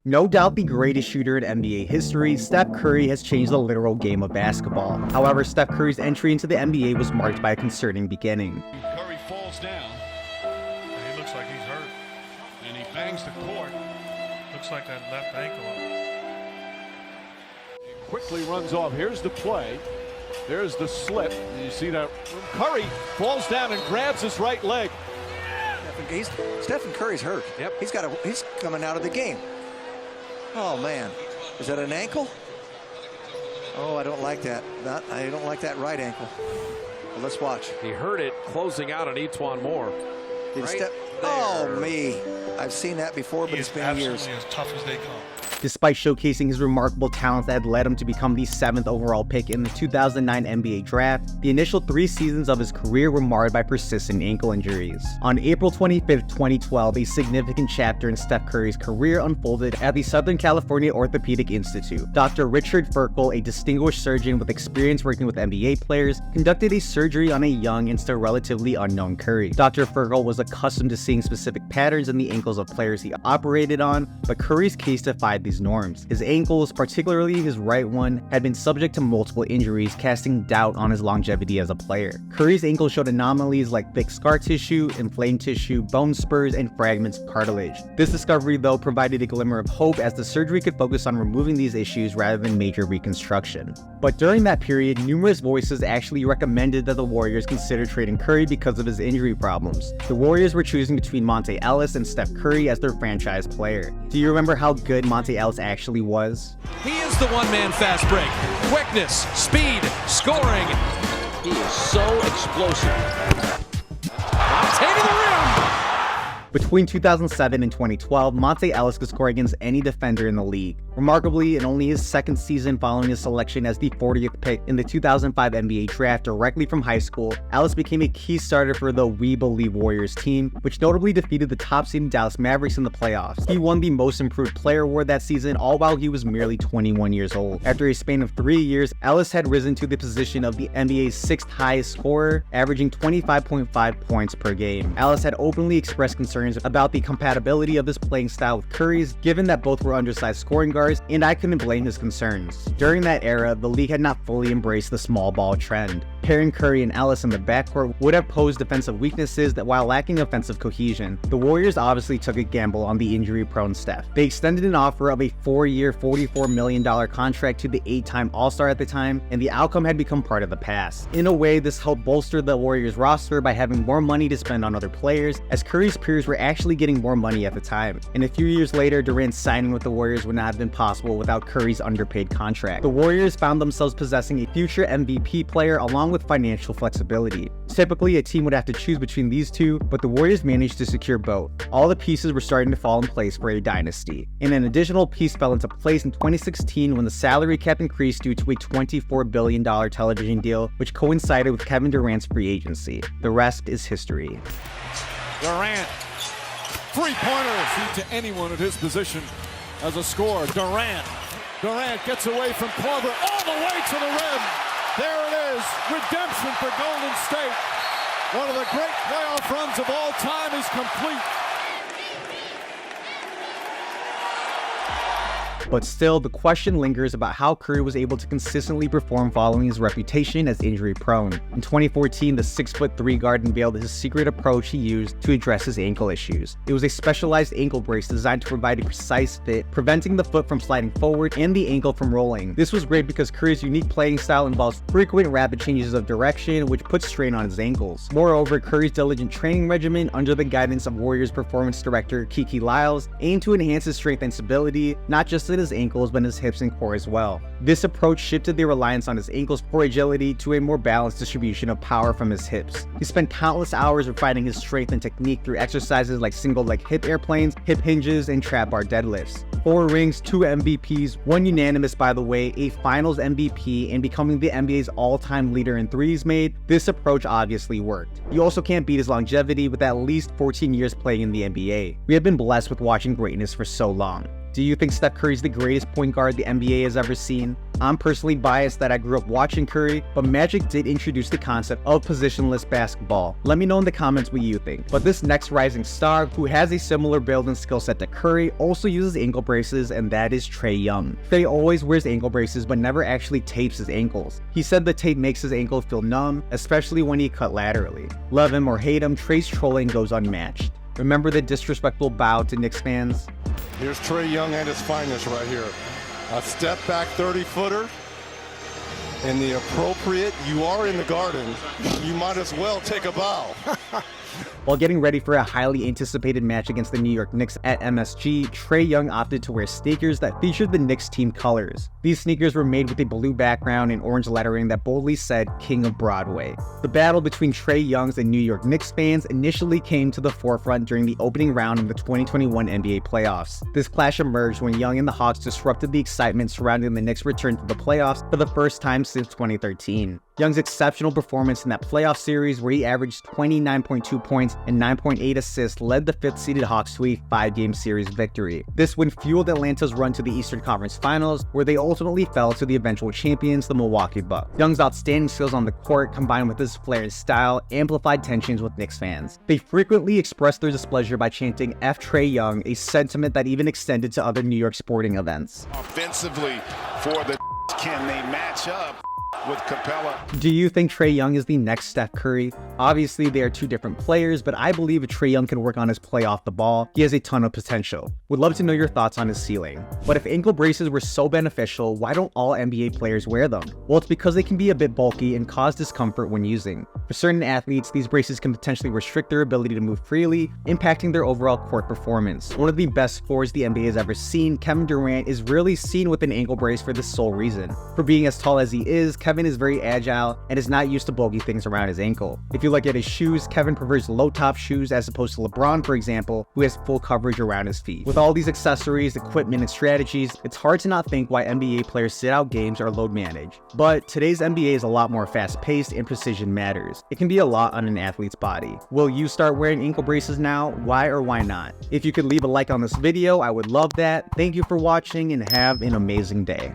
No doubt the greatest shooter in NBA history, Steph Curry has changed the literal game of basketball. However, Steph Curry's entry into the NBA was marked by a concerning beginning. Curry falls down, and he looks like he's hurt, and he bangs the court. Looks like that left ankle. Quickly runs off. Here's the play. There's the slip. You see that Curry falls down and grabs his right leg. Stephen Curry's hurt. Yep. He's coming out of the game. Oh man, is that an ankle? Oh, I don't like that. I don't like that right ankle. Well, let's watch. He heard it closing out on Etuan Moore. Oh me, I've seen that before, but it's been years. Absolutely as tough as they come. Despite showcasing his remarkable talents that had led him to become the 7th overall pick in the 2009 NBA draft, the initial 3 seasons of his career were marred by persistent ankle injuries. On April 25, 2012, a significant chapter in Steph Curry's career unfolded at the Southern California Orthopedic Institute. Dr. Richard Ferkel, a distinguished surgeon with experience working with NBA players, conducted a surgery on a young and still relatively unknown Curry. Dr. Ferkel was accustomed to seeing specific patterns in the ankles of players he operated on, but Curry's case defied these norms. His ankles, particularly his right one, had been subject to multiple injuries, casting doubt on his longevity as a player. Curry's ankles showed anomalies like thick scar tissue, inflamed tissue, bone spurs, and fragments of cartilage. This discovery, though, provided a glimmer of hope as the surgery could focus on removing these issues rather than major reconstruction. But during that period, numerous voices actually recommended that the Warriors consider trading Curry because of his injury problems. The Warriors were choosing between Monte Ellis and Steph Curry as their franchise player. Do you remember how good Monte Ellis actually was? He is the one-man fast break. Quickness, speed, scoring. He is so explosive. Rotating the rim. Between 2007 and 2012, Monte Ellis could score against any defender in the league. Remarkably, in only his 2nd season following his selection as the 40th pick in the 2005 NBA draft directly from high school, Ellis became a key starter for the We Believe Warriors team, which notably defeated the top-seeded Dallas Mavericks in the playoffs. He won the Most Improved Player award that season, all while he was merely 21 years old. After a span of 3 years, Ellis had risen to the position of the NBA's 6th highest scorer, averaging 25.5 points per game. Ellis had openly expressed concerns about the compatibility of his playing style with Curry's, given that both were undersized scoring guards, and I couldn't blame his concerns. During that era, the league had not fully embraced the small ball trend. Pairing Curry and Ellis in the backcourt would have posed defensive weaknesses that while lacking offensive cohesion. The Warriors obviously took a gamble on the injury-prone Steph. They extended an offer of a 4-year, $44 million contract to the 8-time All-Star at the time, and the outcome had become part of the past. In a way, this helped bolster the Warriors roster by having more money to spend on other players, as Curry's peers were actually getting more money at the time. And a few years later, Durant's signing with the Warriors would not have been possible without Curry's underpaid contract. The Warriors found themselves possessing a future MVP player along with financial flexibility. Typically, a team would have to choose between these two, but the Warriors managed to secure both. All the pieces were starting to fall in place for a dynasty. And an additional piece fell into place in 2016 when the salary cap increased due to a $24 billion television deal, which coincided with Kevin Durant's free agency. The rest is history. Durant. Three-pointer to anyone at his position as a scorer. Durant gets away from Korver all the way to the rim. There it is. Redemption for Golden State. One of the great playoff runs of all time is complete. But still, the question lingers about how Curry was able to consistently perform following his reputation as injury-prone. In 2014, the 6'3" guard unveiled his secret approach he used to address his ankle issues. It was a specialized ankle brace designed to provide a precise fit, preventing the foot from sliding forward and the ankle from rolling. This was great because Curry's unique playing style involves frequent rapid changes of direction, which puts strain on his ankles. Moreover, Curry's diligent training regimen under the guidance of Warriors performance director Kiki Lyles aimed to enhance his strength and stability, not just in his ankles but in his hips and core as well. This approach shifted the reliance on his ankles for agility to a more balanced distribution of power from his hips. He spent countless hours refining his strength and technique through exercises like single leg hip airplanes, hip hinges, and trap bar deadlifts. 4 rings, 2 MVPs, 1 unanimous by the way, a finals MVP, and becoming the NBA's all-time leader in threes made, this approach obviously worked. You also can't beat his longevity with at least 14 years playing in the NBA. We have been blessed with watching greatness for so long. Do you think Steph Curry's the greatest point guard the NBA has ever seen? I'm personally biased that I grew up watching Curry, but Magic did introduce the concept of positionless basketball. Let me know in the comments what you think. But this next rising star, who has a similar build and skill set to Curry, also uses ankle braces, and that is Trae Young. Trae always wears ankle braces but never actually tapes his ankles. He said the tape makes his ankle feel numb, especially when he cut laterally. Love him or hate him, Trae's trolling goes unmatched. Remember the disrespectful bow to Knicks fans? Here's Trae Young at his finest right here. A step back 30-footer. And the appropriate, you are in the garden, you might as well take a bow. While getting ready for a highly anticipated match against the New York Knicks at MSG, Trae Young opted to wear sneakers that featured the Knicks team colors. These sneakers were made with a blue background and orange lettering that boldly said King of Broadway. The battle between Trae Young's and New York Knicks fans initially came to the forefront during the opening round of the 2021 NBA playoffs. This clash emerged when Young and the Hawks disrupted the excitement surrounding the Knicks' return to the playoffs for the first time since 2013. Young's exceptional performance in that playoff series, where he averaged 29.2 points and 9.8 assists, led the 5th-seeded Hawks to a 5-game series victory. This win fueled Atlanta's run to the Eastern Conference Finals, where they ultimately fell to the eventual champions, the Milwaukee Bucks. Young's outstanding skills on the court, combined with his flair and style, amplified tensions with Knicks fans. They frequently expressed their displeasure by chanting "F Trae Young," a sentiment that even extended to other New York sporting events. Offensively, for the can they match up with Capella? Do you think Trae Young is the next Steph Curry? Obviously, they are two different players, but I believe if Trae Young can work on his play off the ball, he has a ton of potential. Would love to know your thoughts on his ceiling. But if ankle braces were so beneficial, why don't all NBA players wear them? Well, it's because they can be a bit bulky and cause discomfort when using. For certain athletes, these braces can potentially restrict their ability to move freely, impacting their overall court performance. One of the best scorers the NBA has ever seen, Kevin Durant, is rarely seen with an ankle brace for this sole reason. For being as tall as he is, Kevin is very agile and is not used to bulky things around his ankle. If you look at his shoes, Kevin prefers low-top shoes as opposed to LeBron, for example, who has full coverage around his feet. With all these accessories, equipment, and strategies, it's hard to not think why NBA players sit out games or load manage. But today's NBA is a lot more fast-paced and precision matters. It can be a lot on an athlete's body. Will you start wearing ankle braces now? Why or why not? If you could leave a like on this video, I would love that. Thank you for watching and have an amazing day.